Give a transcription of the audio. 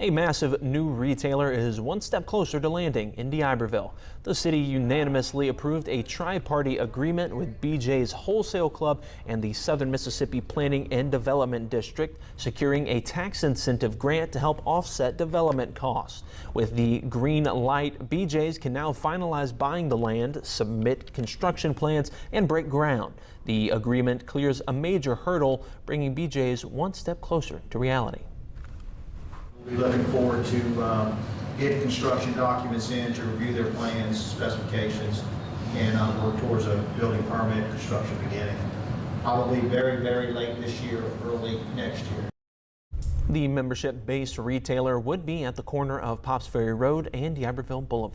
A massive new retailer is one step closer to landing in D'Iberville. The city unanimously approved a tri-party agreement with BJ's Wholesale Club and the Southern Mississippi Planning and Development District, securing a tax incentive grant to help offset development costs. With the green light, BJ's can now finalize buying the land, submit construction plans, and break ground. The agreement clears a major hurdle, bringing BJ's one step closer to reality. We're looking forward to getting construction documents in to review their plans, specifications, and work towards a building permit construction beginning. Probably very, very late this year or early next year. The membership-based retailer would be at the corner of Pops Ferry Road and D'Iberville Boulevard.